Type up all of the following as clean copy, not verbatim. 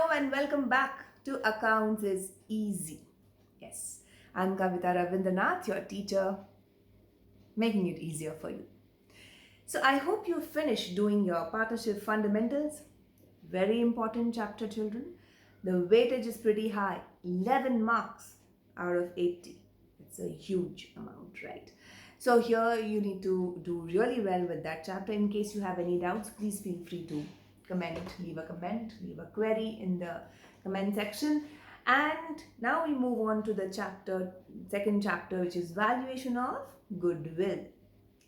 Hello and welcome back to Accounts is Easy. Yes, I'm Kavita Ravindranath, your teacher, making it easier for you. So I hope you finished doing your partnership fundamentals. Very important chapter, children. The weightage is pretty high, 11 marks out of 80. It's a huge amount, right? So here you need to do really well with that chapter. In case you have any doubts, please feel free to leave a query in the comment section. And now we move on to the second chapter, which is valuation of goodwill.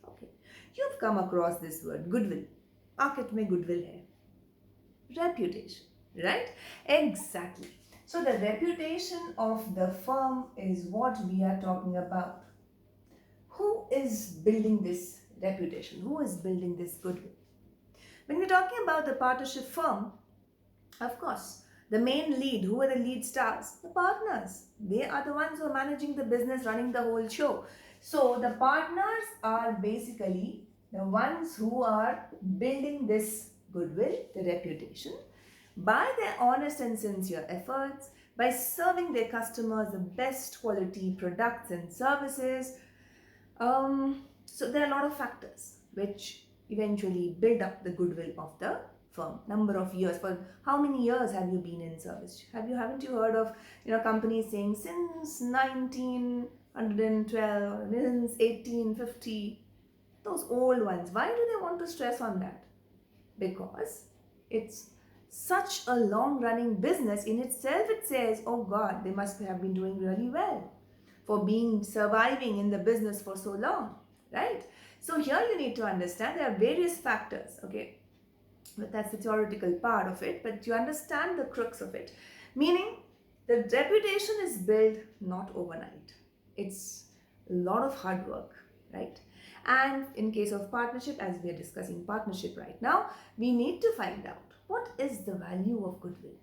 Okay, you've come across this word goodwill. Market में goodwill है. Reputation, right? Exactly. So the reputation of the firm is what we are talking about. Who is building this reputation? Who is building this goodwill? When we're talking about the partnership firm, of course, the main lead, who are the lead stars? The partners. They are the ones who are managing the business, running the whole show. So the partners are basically the ones who are building this goodwill, the reputation, by their honest and sincere efforts, by serving their customers the best quality products and services. So there are a lot of factors which eventually build up the goodwill of the firm. Number of years. For how many years have you been in service? Haven't you heard of companies saying since 1912 or since 1850? Those old ones. Why do they want to stress on that? Because it's such a long running business in itself. It says, oh God, they must have been doing really well for being surviving in the business for so long, right? So here you need to understand there are various factors, okay? But that's the theoretical part of it, but you understand the crux of it. Meaning the reputation is built not overnight. It's a lot of hard work, right? And in case of partnership, as we are discussing partnership right now, we need to find out what is the value of goodwill.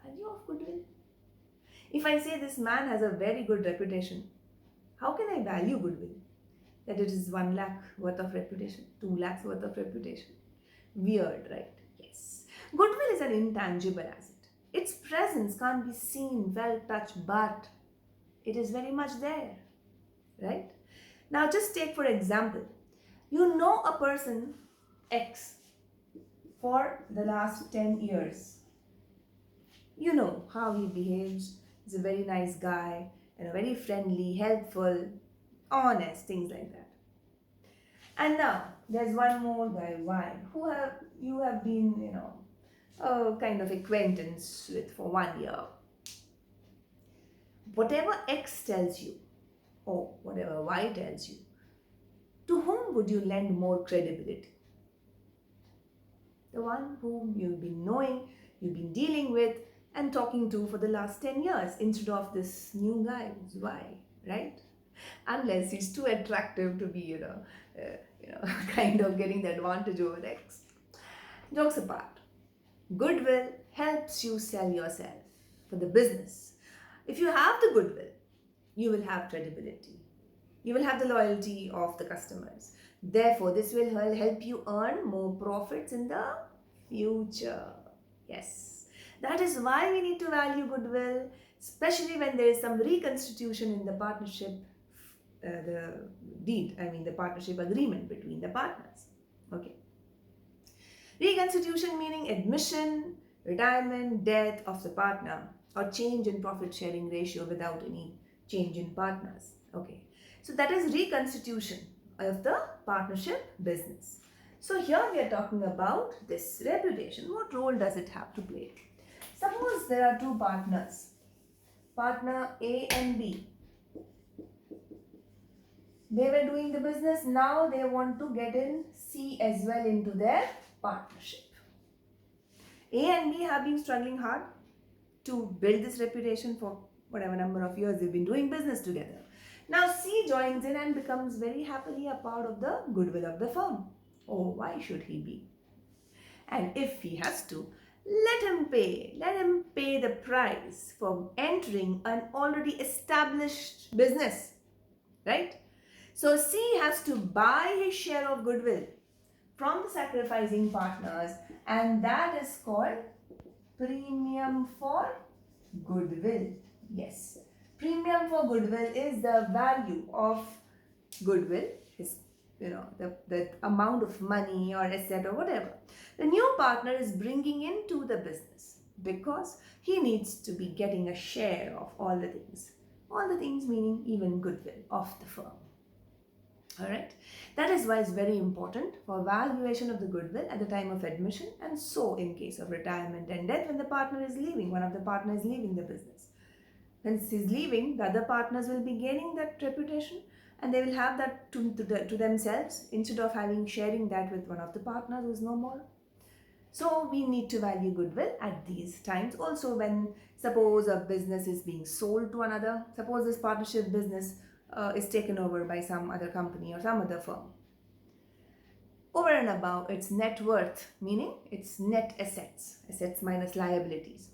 Value of goodwill? If I say this man has a very good reputation, how can I value goodwill? That it is 1 lakh worth of reputation, 2 lakhs worth of reputation. Weird, right? Yes. Goodwill is an intangible asset. Its presence can't be seen, felt, touched, but it is very much there, right? Now just take for example, you know a person X for the last 10 years. You know how he behaves. He's a very nice guy and a very friendly, helpful, honest, things like that. And now there's one more guy, Y, you have been, a kind of acquaintance with for 1 year. Whatever X tells you, or whatever Y tells you, to whom would you lend more credibility? The one whom you've been knowing, you've been dealing with and talking to for the last 10 years instead of this new guy who's Y, right? Unless he's too attractive to be, kind of getting the advantage over X. Jokes apart, goodwill helps you sell yourself for the business. If you have the goodwill, you will have credibility. You will have the loyalty of the customers. Therefore, this will help you earn more profits in the future. Yes, that is why we need to value goodwill, especially when there is some reconstitution in the partnership, the partnership agreement between the partners. Okay. Reconstitution meaning admission, retirement, death of the partner, or change in profit sharing ratio without any change in partners. Okay. So that is reconstitution of the partnership business. So here we are talking about this reputation. What role does it have to play? Suppose there are two partners, partner A and B. They were doing the business, now they want to get in C as well into their partnership. A and B have been struggling hard to build this reputation for whatever number of years they've been doing business together. Now C joins in and becomes very happily a part of the goodwill of the firm. Oh, why should he be? And if he has to, let him pay the price for entering an already established business, right? So C has to buy his share of goodwill from the sacrificing partners, and that is called premium for goodwill. Yes, premium for goodwill is the value of goodwill, is the amount of money or asset or whatever the new partner is bringing into the business, because he needs to be getting a share of all the things meaning even goodwill of the firm. All right, that is why it's very important for valuation of the goodwill at the time of admission, and so in case of retirement and death, when the partner is leaving, one of the partners is leaving the business. When he's leaving, the other partners will be gaining that reputation, and they will have that to themselves, instead of sharing that with one of the partners who's no more. So we need to value goodwill at these times. Also, when suppose a business is being sold to another, suppose this partnership business is taken over by some other company or some other firm. Over and above its net worth, meaning its net assets minus liabilities.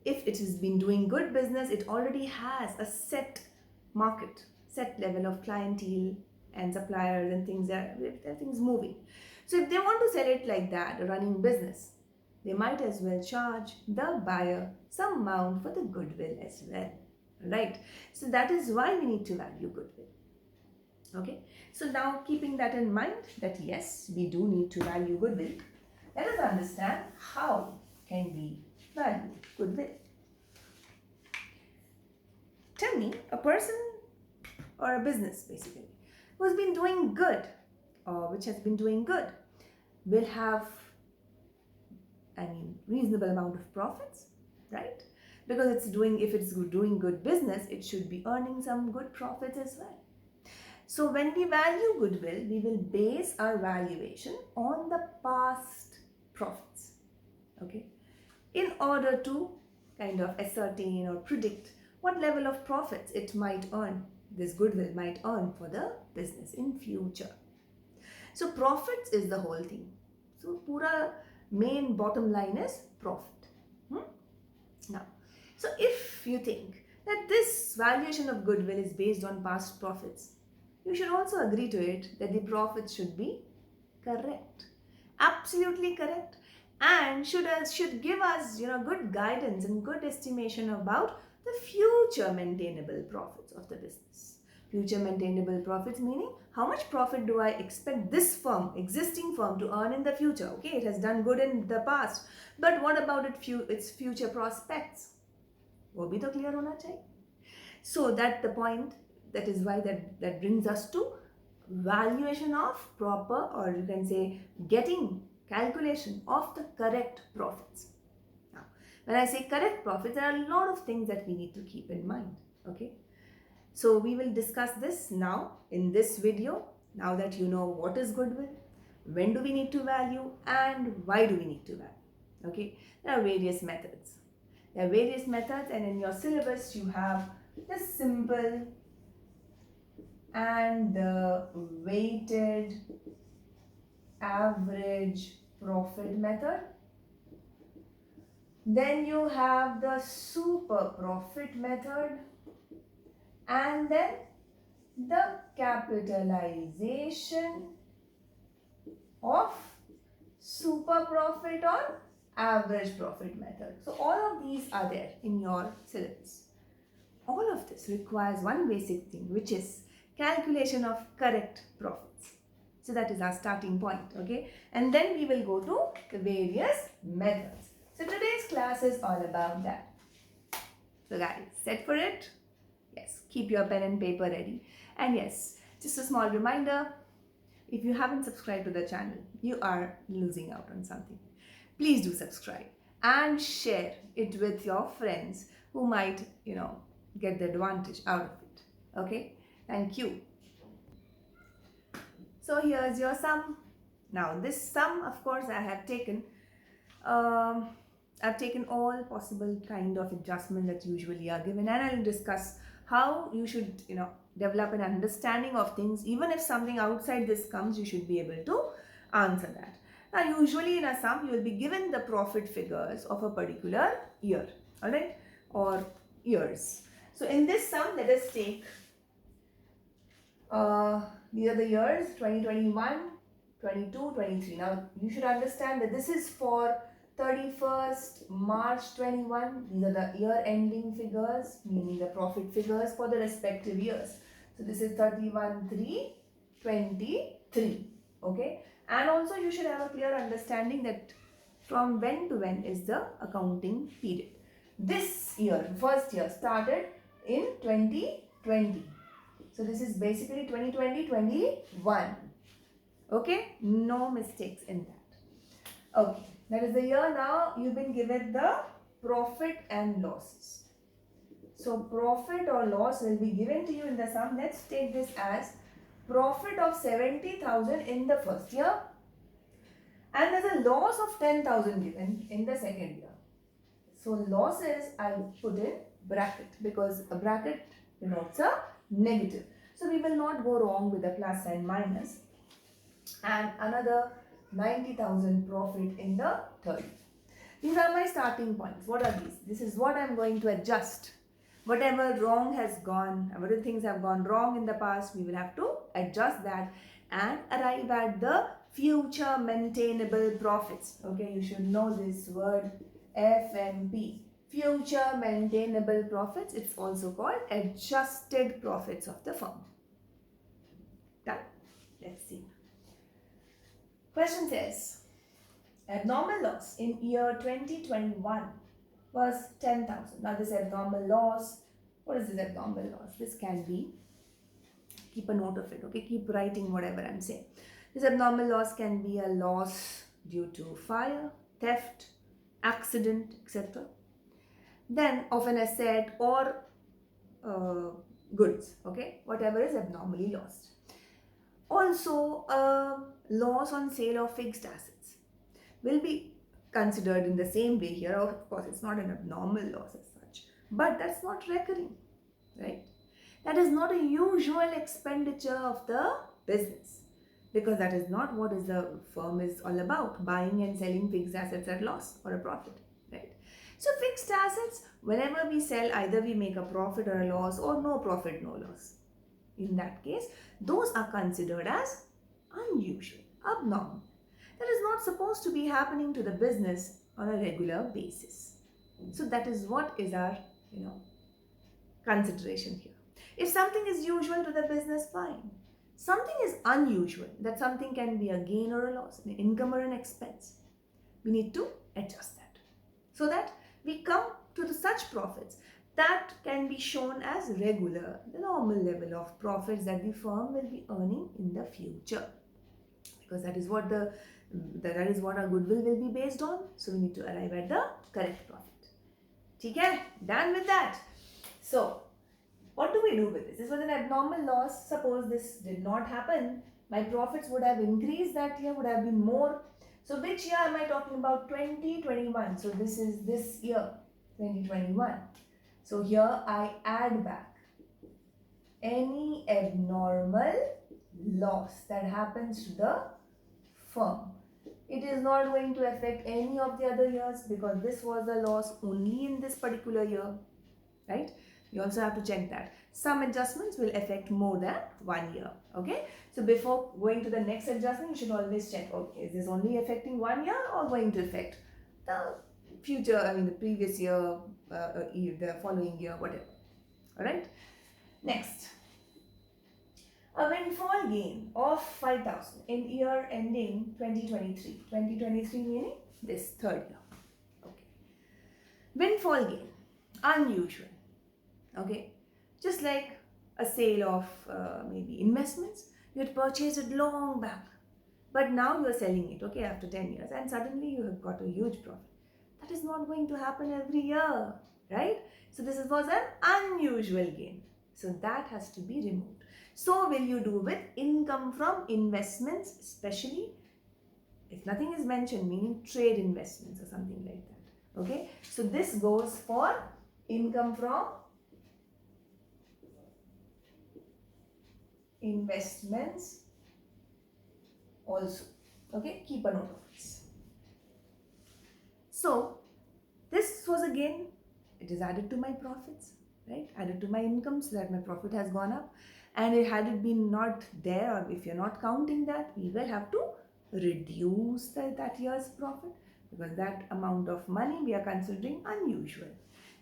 If it has been doing good business, it already has a set market, set level of clientele and suppliers and things, everything's moving. So if they want to sell it like that, a running business, they might as well charge the buyer some amount for the goodwill as well, right? So that is why we need to value goodwill. Okay, so now keeping that in mind, that yes, we do need to value goodwill, let us understand how can we value goodwill. Tell me, a person or a business basically who has been doing good, or which has been doing good, will have reasonable amount of profits, right? Because if it's doing good business, it should be earning some good profits as well. So when we value goodwill, we will base our valuation on the past profits, okay, in order to kind of ascertain or predict what level of profits it might earn, this goodwill might earn for the business in future. So profits is the whole thing. So pura main bottom line is profit. Now, so if you think that this valuation of goodwill is based on past profits, you should also agree to it that the profits should be correct, absolutely correct, and should give us good guidance and good estimation about the future maintainable profits of the business. Future maintainable profits meaning how much profit do I expect this firm, existing firm, to earn in the future. Okay, it has done good in the past, but what about its future prospects? वो भी तो clear होना चाहिए. So that the point, that is why that brings us to valuation of proper, or you can say getting calculation of the correct profits. Now, when I say correct profits, there are a lot of things that we need to keep in mind. Okay, so we will discuss this now in this video, now that you know what is goodwill, when do we need to value, and why do we need to value. Okay, there are various methods. And in your syllabus you have the simple and the weighted average profit method. Then you have the super profit method, and then the capitalization of super profit or average profit method. So all of these are there in your syllabus. All of this requires one basic thing, which is calculation of correct profits. So that is our starting point, okay? And then we will go to the various methods. So today's class is all about that. So guys, set for it? Yes, keep your pen and paper ready. And yes, just a small reminder, if you haven't subscribed to the channel, you are losing out on something. Please do subscribe and share it with your friends who might, get the advantage out of it. Okay, thank you. So here's your sum. Now this sum, of course, I've taken all possible kind of adjustment that usually are given, and I'll discuss how you should, develop an understanding of things. Even if something outside this comes, you should be able to answer that. Now, usually in a sum, you will be given the profit figures of a particular year, all right, or years. So in this sum, let us take these are the years 2021, 22, 23. Now, you should understand that this is for 31st March 21. These are the year ending figures, meaning the profit figures for the respective years. So this is 31/3/23. Okay. And also you should have a clear understanding that from when to when is the accounting period. This year, first year, started in 2020. So this is basically 2020-21. Okay, no mistakes in that. Okay, that is the year. Now you've been given the profit and losses. So profit or loss will be given to you in the sum. Let's take this as profit of 70,000 in the first year, and there's a loss of 10,000 given in the second year. So losses I put in bracket because a bracket denotes a negative. So we will not go wrong with the plus and minus. And another 90,000 profit in the third year. These are my starting points. What are these? This is what I'm going to adjust. Whatever wrong has gone, whatever things have gone wrong in the past, we will have to adjust that and arrive at the future maintainable profits. Okay, you should know this word FMP. Future maintainable profits. It's also called adjusted profits of the firm. Done. Let's see. Question says, abnormal loss in year 2021 was 10,000. Now this abnormal loss, what is this abnormal loss? This can be, keep a note of it, okay? Keep writing whatever I'm saying. This abnormal loss can be a loss due to fire, theft, accident, etc. Then of an asset or goods, okay? Whatever is abnormally lost. Also, a loss on sale of fixed assets will be considered in the same way here. Of course, it's not an abnormal loss as such, but that's not recurring, right? That is not a usual expenditure of the business, because that is not what is the firm is all about, buying and selling fixed assets at loss or a profit, right? So fixed assets, whenever we sell, either we make a profit or a loss, or no profit, no loss. In that case, those are considered as unusual, abnormal. That is not supposed to be happening to the business on a regular basis. So that is what is our, consideration here. If something is usual to the business, fine. Something is unusual, that something can be a gain or a loss, an income or an expense. We need to adjust that so that we come to such profits that can be shown as regular, the normal level of profits that the firm will be earning in the future. Because that is what that is what our goodwill will be based on. So we need to arrive at the correct profit. Okay, done with that. So what do we do with this? This was an abnormal loss. Suppose this did not happen, my profits would have increased that year, would have been more. So which year am I talking about? 2021. So this is this year, 2021. So here I add back any abnormal loss that happens to the firm. It is not going to affect any of the other years because this was a loss only in this particular year, right? You also have to check that. Some adjustments will affect more than 1 year, okay? So before going to the next adjustment, you should always check, okay, is this only affecting 1 year or going to affect the future, the previous year, the following year, whatever, all right? Next. A windfall gain of 5,000 in year ending 2023. 2023 meaning this third year. Okay. Windfall gain, unusual. Okay. Just like a sale of maybe investments. You had purchased it long back, but now you are selling it, okay, after 10 years, and suddenly you have got a huge profit. That is not going to happen every year, right? So this was an unusual gain. So that has to be removed. So will you do with income from investments, especially if nothing is mentioned, meaning trade investments or something like that. Okay. So this goes for income from investments also. Okay. Keep a note of this. So this was again, it is added to my profits, right? Added to my income so that my profit has gone up. And had it been not there, or if you're not counting that, we will have to reduce that year's profit. because that amount of money we are considering unusual.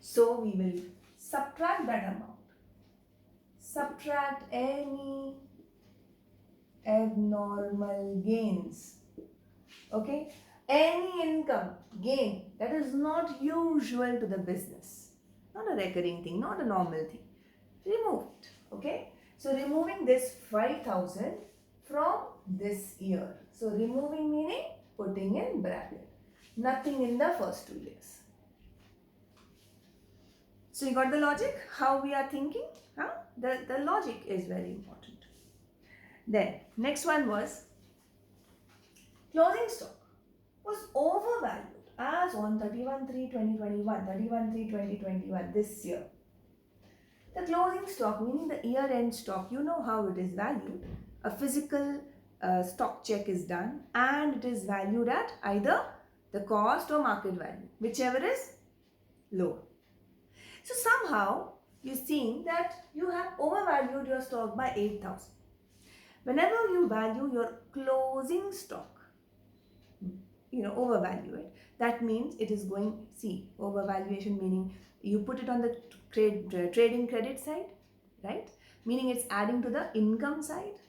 So we will subtract that amount. Subtract any abnormal gains. Okay? Any income gain that is not usual to the business. Not a recurring thing, not a normal thing. Remove it. Okay? So removing this 5,000 from this year. So removing meaning putting in bracket. Nothing in the first 2 years. So you got the logic? How we are thinking? Huh? The logic is very important. Then next one was closing stock was overvalued as on 31/3/2021, 31/3/2021 this year. The closing stock, meaning the year-end stock, you know how it is valued. A physical stock check is done and it is valued at either the cost or market value, whichever is lower. So somehow you're seeing that you have overvalued your stock by 8,000. Whenever you value your closing stock, overvalue it, that means it is going, overvaluation meaning you put it on the trading credit side, right? Meaning it's adding to the income side,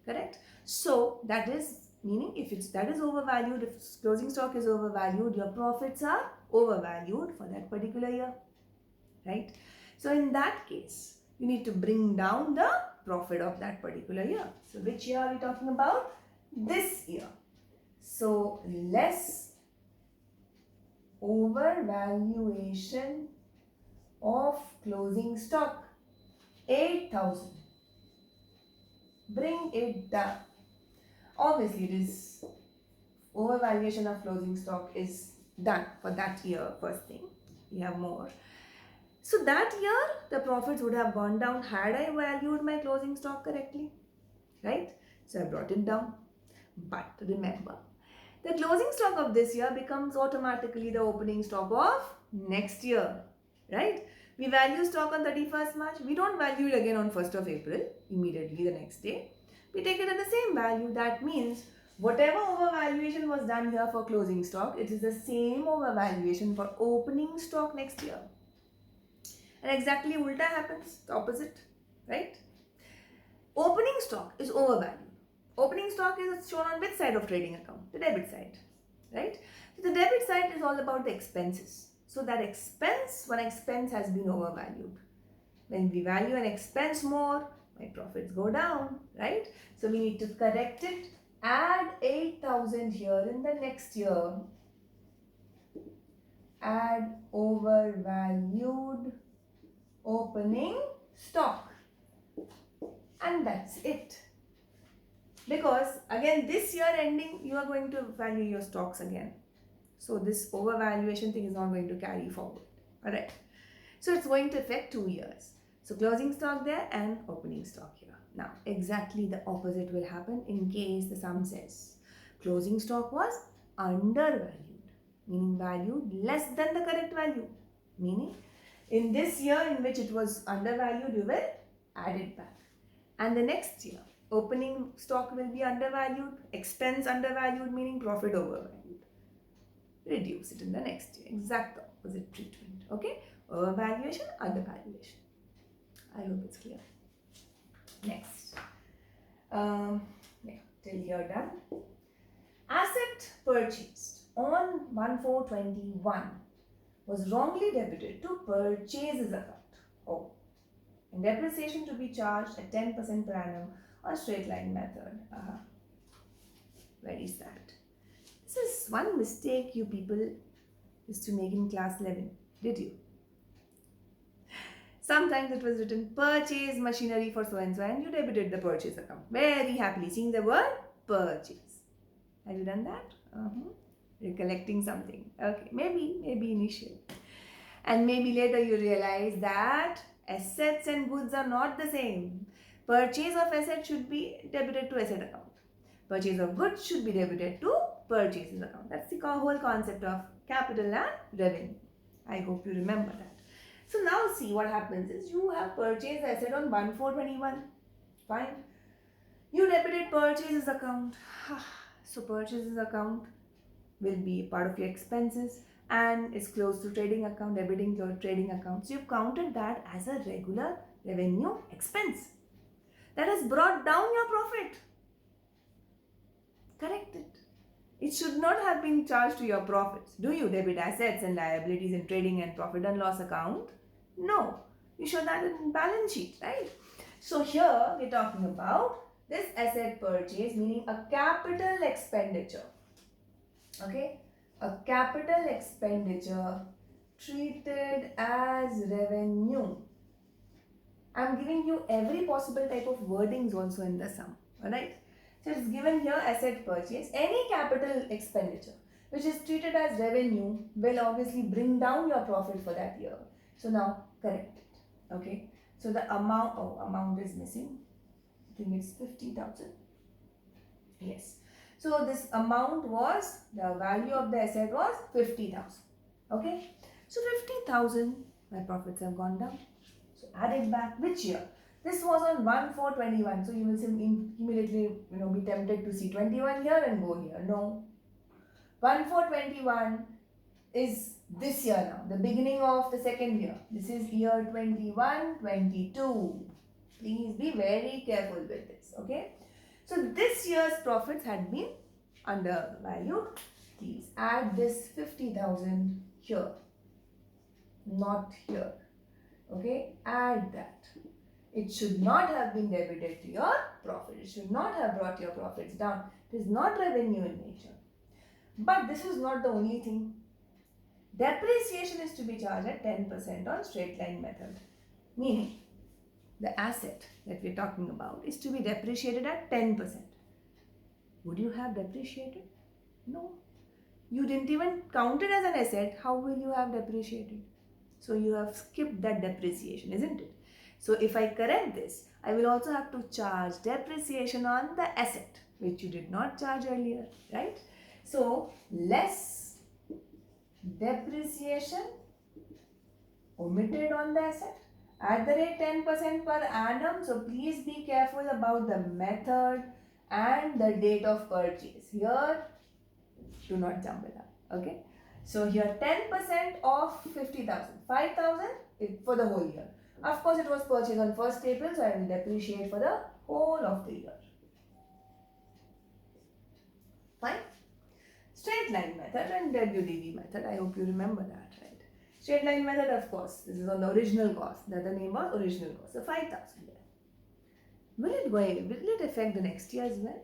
correct? So that is meaning that is overvalued, if closing stock is overvalued, your profits are overvalued for that particular year, right? So in that case, you need to bring down the profit of that particular year. So which year are we talking about? This year. So less overvaluation of closing stock, 8,000. Bring it down. Obviously, this overvaluation of closing stock is done for that year, first thing. We have more. So that year, the profits would have gone down had I valued my closing stock correctly, right? So I brought it down. But remember, the closing stock of this year becomes automatically the opening stock of next year, right? We value stock on 31st March. We don't value it again on 1st of April, immediately the next day. We take it at the same value. That means whatever overvaluation was done here for closing stock, it is the same overvaluation for opening stock next year. And exactly ulta happens, the opposite, right? Opening stock is overvalued. Opening stock is shown on which side of trading account? The debit side, right? So the debit side is all about the expenses. So that one expense has been overvalued. When we value an expense more, my profits go down, right? So we need to correct it. Add 8,000 here in the next year. Add overvalued opening stock. And that's it. Because again, this year ending, you are going to value your stocks again. So this overvaluation thing is not going to carry forward. Alright. So it's going to affect 2 years. So closing stock there and opening stock here. Now, exactly the opposite will happen in case the sum says closing stock was undervalued, meaning valued less than the correct value. Meaning, in this year in which it was undervalued, you will add it back. And the next year, opening stock will be undervalued, expense undervalued, meaning profit overvalued. Reduce it in the next year. Exact opposite treatment. Okay? Overvaluation, undervaluation. I hope it's clear. Next. Till here done. Asset purchased on 1/4/21 was wrongly debited to purchases account. Oh. And depreciation to be charged at 10% per annum on straight line method. Where is that? This is one mistake you people used to make in class 11. Did you? Sometimes it was written purchase machinery for so and so and you debited the purchase account. Very happily seeing the word purchase. Have you done that? Recollecting something. Okay, maybe initially. And maybe later you realize that assets and goods are not the same. Purchase of asset should be debited to asset account. Purchase of goods should be debited to purchases account. That's the whole concept of capital and revenue. I hope you remember that. So now see what happens is you have purchased asset on 1/4/21. Fine. You debited purchases account. So purchases account will be part of your expenses and is close to trading account, debiting your trading account. So you've counted that as a regular revenue expense. That has brought down your profit. Correct it. It should not have been charged to your profits. Do you debit assets and liabilities in trading and profit and loss account? No. You show that in balance sheet, right? So here we're talking about this asset purchase, meaning a capital expenditure. Okay? A capital expenditure treated as revenue. I'm giving you every possible type of wordings also in the sum. Alright? So it's given here asset purchase. Any capital expenditure which is treated as revenue will obviously bring down your profit for that year. So now correct it. Okay. So the amount is missing. I think it's 50,000. Yes. So this amount was, the value of the asset was 50,000. Okay. So 50,000, my profits have gone down. So add it back. Which year? This was on 1/4/21. So you will immediately be tempted to see 21 here and go here. No. 1/4/21 is this year now, the beginning of the second year. This is year 21/22. Please be very careful with this. Okay. So this year's profits had been undervalued. Please add this 50,000 here, not here. Okay. Add that. It should not have been debited to your profit. It should not have brought your profits down. It is not revenue in nature. But this is not the only thing. Depreciation is to be charged at 10% on straight line method. Meaning, the asset that we are talking about is to be depreciated at 10%. Would you have depreciated? No. You didn't even count it as an asset. How will you have depreciated? So you have skipped that depreciation, isn't it? So if I correct this, I will also have to charge depreciation on the asset, which you did not charge earlier, right? So less depreciation omitted on the asset at the rate 10% per annum. So please be careful about the method and the date of purchase. Here, do not jump it up, okay? So here 10% of 50,000, 5,000 for the whole year. Of course, it was purchased on 1st April, so I will depreciate for the whole of the year. Fine? Straight line method and WDV method. I hope you remember that, right? Straight line method, of course, this is on the original cost. The other name was original cost. So 5,000 there. Will it affect the next year as well?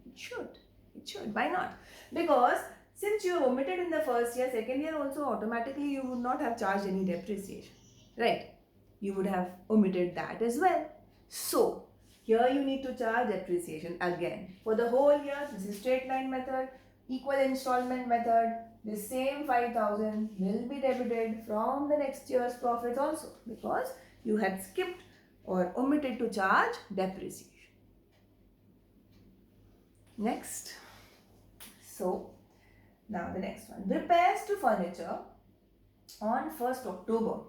It should. It should. Why not? Because since you omitted in the first year, second year also automatically you would not have charged any depreciation. Right? You would have omitted that as well. So, here you need to charge depreciation again. For the whole year, this is straight line method, equal installment method. The same 5,000 will be debited from the next year's profits also, because you had skipped or omitted to charge depreciation. Next. So, now the next one. Repairs to furniture on 1st October.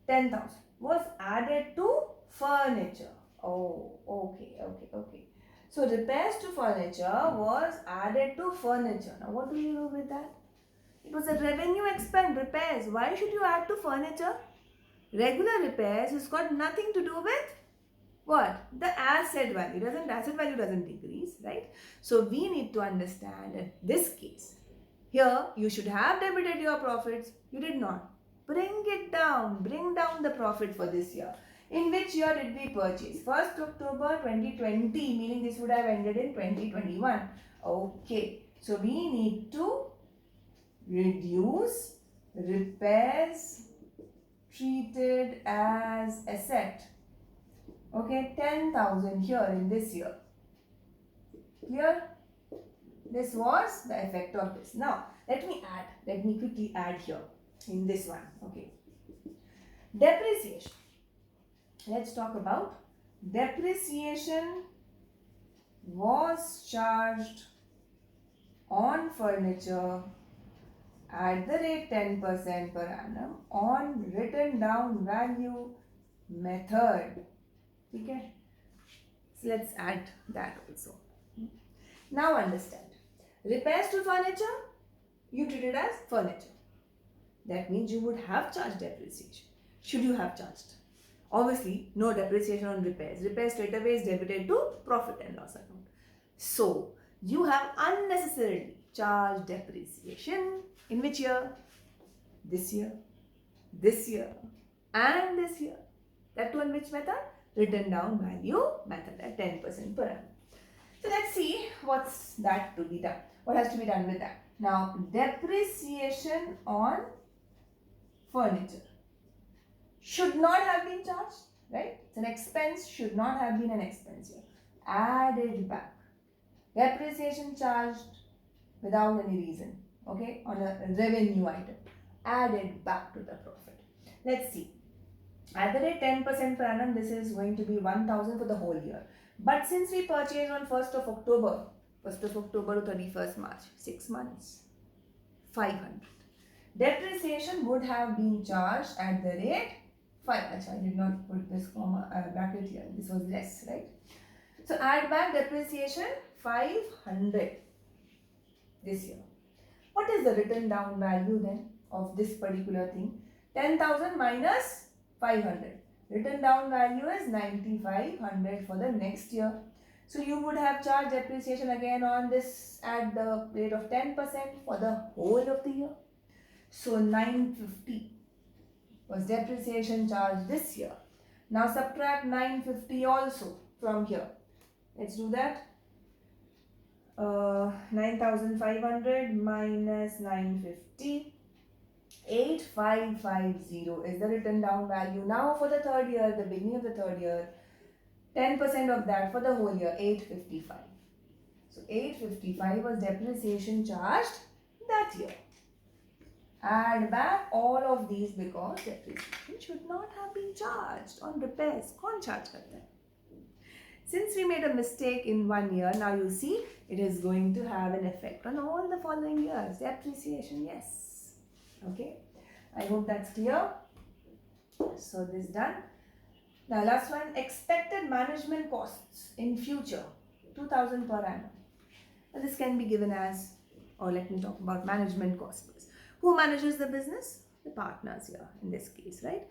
10,000 was added to furniture. Oh, okay. So repairs to furniture was added to furniture. Now what do you do with that? It was a revenue expense, repairs. Why should you add to furniture? Regular repairs has got nothing to do with what? The asset value. Asset value doesn't decrease, right? So we need to understand in this case, here you should have debited your profits. You did not. Bring it down. Bring down the profit for this year. In which year did we purchase? 1st October 2020, meaning this would have ended in 2021. Okay. So we need to reduce repairs treated as asset. Okay, 10,000 here in this year. Clear? This was the effect of this. Now, let me quickly add here in this one. Okay. Depreciation. Let's talk about depreciation was charged on furniture at the rate 10% per annum on written down value method. Okay. So let's add that also. Now understand. Repairs to furniture, you treat it as furniture. That means you would have charged depreciation. Should you have charged? Obviously, no depreciation on repairs. Repairs straight away is debited to profit and loss account. So, you have unnecessarily charged depreciation in which year? This year, and this year. That too in which method? Written down value method at 10% per annum. So let's see what's that to be done. What has to be done with that? Now, depreciation on furniture should not have been charged, right? It's an expense, should not have been an expense here. Add it back. Depreciation charged without any reason, okay, on a revenue item. Add it back to the profit. Let's see. At the rate 10% per annum, this is going to be 1,000 for the whole year. But since we purchased on 1st of October to 31st March, 6 months, 500. Depreciation would have been charged at the rate 5. Actually, I did not put this comma bracket here. This was less, right? So add back depreciation 500 this year. What is the written down value then of this particular thing? 10,000 minus 500. Written down value is 9,500 for the next year. So you would have charged depreciation again on this at the rate of 10% for the whole of the year. So 950 was depreciation charge this year. Now subtract 950 also from here. Let's do that. 9,500 minus 950. 8,550 is the written down value. Now for the third year, the beginning of the third year, 10% of that for the whole year, 855. So 855 was depreciation charged that year. Add back all of these because depreciation should not have been charged on repairs. कौन charge करता है? Since we made a mistake in 1 year, now you see it is going to have an effect on all the following years. Depreciation, yes. Okay, I hope that's clear. So this done. Now last one, expected management costs in future, 2,000 per annum. Now this can be given as, or let me talk about management costs first. Who manages the business? The partners here in this case, right?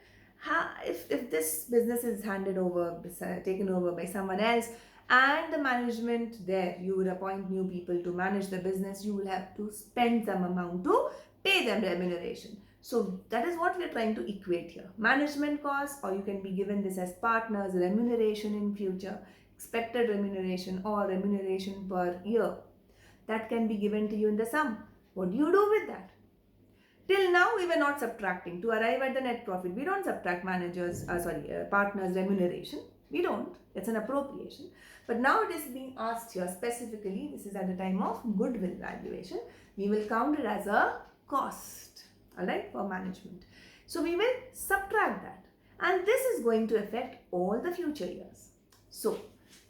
If this business is handed over, taken over by someone else, and the management there, you would appoint new people to manage the business, you will have to spend some amount to pay them remuneration. So that is what we are trying to equate here. Management costs, or you can be given this as partners, remuneration in future, expected remuneration or remuneration per year. That can be given to you in the sum. What do you do with that? Till now we were not subtracting. To arrive at the net profit, we don't subtract partners remuneration. We don't. It's an appropriation. But now it is being asked here specifically, this is at the time of goodwill valuation. We will count it as a cost, alright, for management. So we will subtract that, and this is going to affect all the future years. So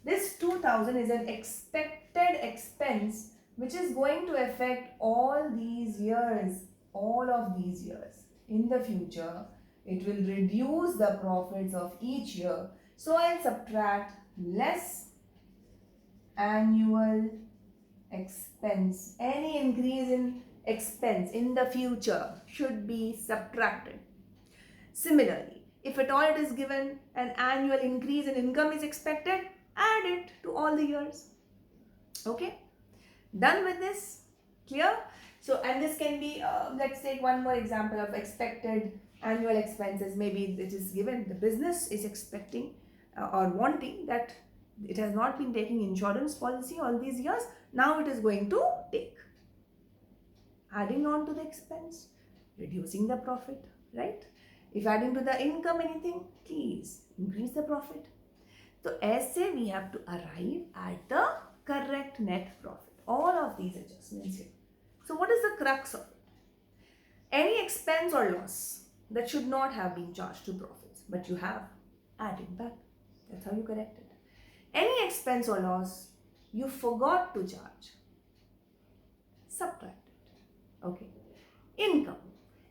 this 2,000 is an expected expense which is going to affect all these years, all of these years. In the future, it will reduce the profits of each year. So I'll subtract less annual expense. Any increase in expense in the future should be subtracted. Similarly, if at all it is given an annual increase in income is expected, add it to all the years. Okay, done with this? Clear? So, and this can be, let's take one more example of expected annual expenses. Maybe it is given, the business is expecting or wanting that it has not been taking insurance policy all these years. Now it is going to take. Adding on to the expense, reducing the profit, right? If adding to the income anything, please increase the profit. So essay we have to arrive at the correct net profit. All of these adjustments here. So what is the crux of it? Any expense or loss that should not have been charged to profits, but you have added back. That's how you correct it. Any expense or loss you forgot to charge, subtract. Okay. Income.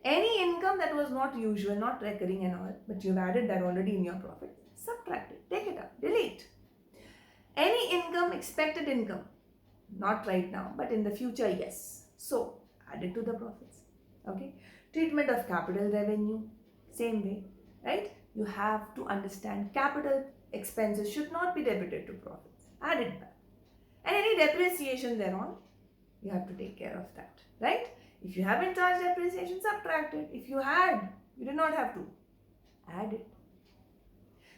Any income that was not usual, not recurring and all, but you've added that already in your profit, subtract it, take it out, delete. Any income, expected income, Not right now, but in the future, yes. So add it to the profits. Okay. Treatment of capital revenue, same way, right? You have to understand capital expenses should not be debited to profits. Add it back. And any depreciation thereon, you have to take care of that, right? If you haven't charged depreciation, subtract it. If you had, you did not have to. Add it.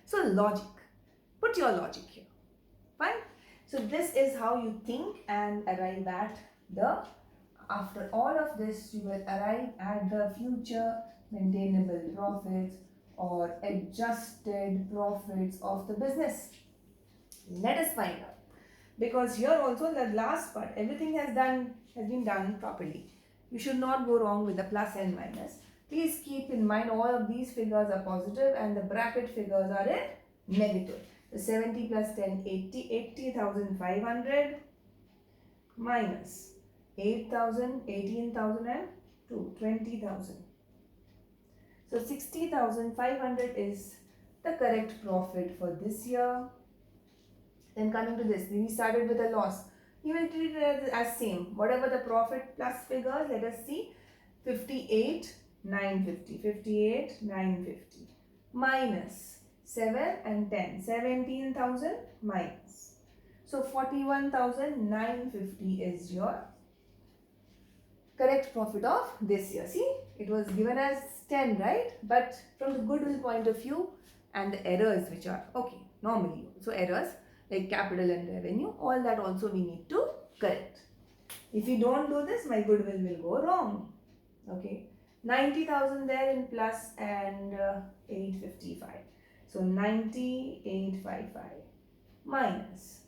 So logic. Put your logic here. Fine. So this is how you think and arrive at the, after all of this, you will arrive at the future maintainable profits or adjusted profits of the business. Let us find out. Because here also the last part, everything has been done properly. You should not go wrong with the plus and minus. Please keep in mind all of these figures are positive and the bracket figures are in negative. The 70 plus 10, 80, 80,500 minus 8,000, 18,000 and 2, 20,000. So 60,500 is the correct profit for this year. Then coming to this, we started with a loss. You will treat it as same. Whatever the profit plus figures, let us see. 58,950. 58,950 minus 7 and 10. 17,000 minus. So 41,950 is your correct profit of this year. See, it was given as 10, right? But from the goodwill point of view and the errors which are, okay, normally, so errors like capital and revenue, all that also we need to correct. If you don't do this, my goodwill will go wrong. Okay, 90,000 there in plus and 855. So 90,855 minus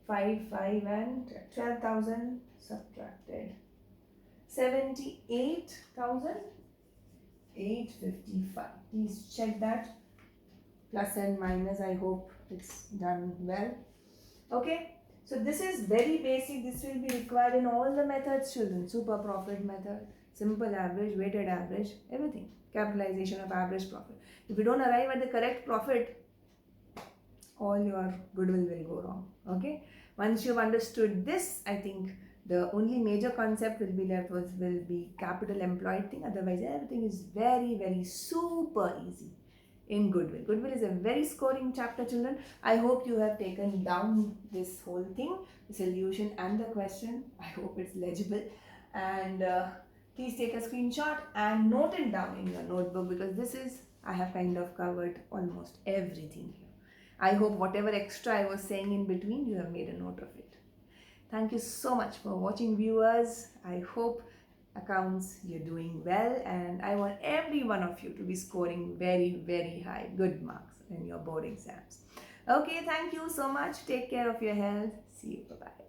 55 and 12,000 subtracted 78,855. Please check that. Plus and minus, I hope it's done well. Okay, so this is very basic. This will be required in all the methods, children. Super profit method, simple average, weighted average, everything. Capitalization of average profit. If you don't arrive at the correct profit, all your goodwill will go wrong. Okay, once you've understood this, I think the only major concept will be left will be capital employed thing. Otherwise, everything is very, very super easy in goodwill. Goodwill is a very scoring chapter, children. I hope you have taken down this whole thing, the solution and the question. I hope it's legible. And please take a screenshot and note it down in your notebook, because this is, I have kind of covered almost everything here. I hope whatever extra I was saying in between, you have made a note of it. Thank you so much for watching, viewers. I hope accounts you're doing well, and I want every one of you to be scoring very, very high, good marks in your board exams. Okay, thank you so much. Take care of your health. See you. Bye-bye.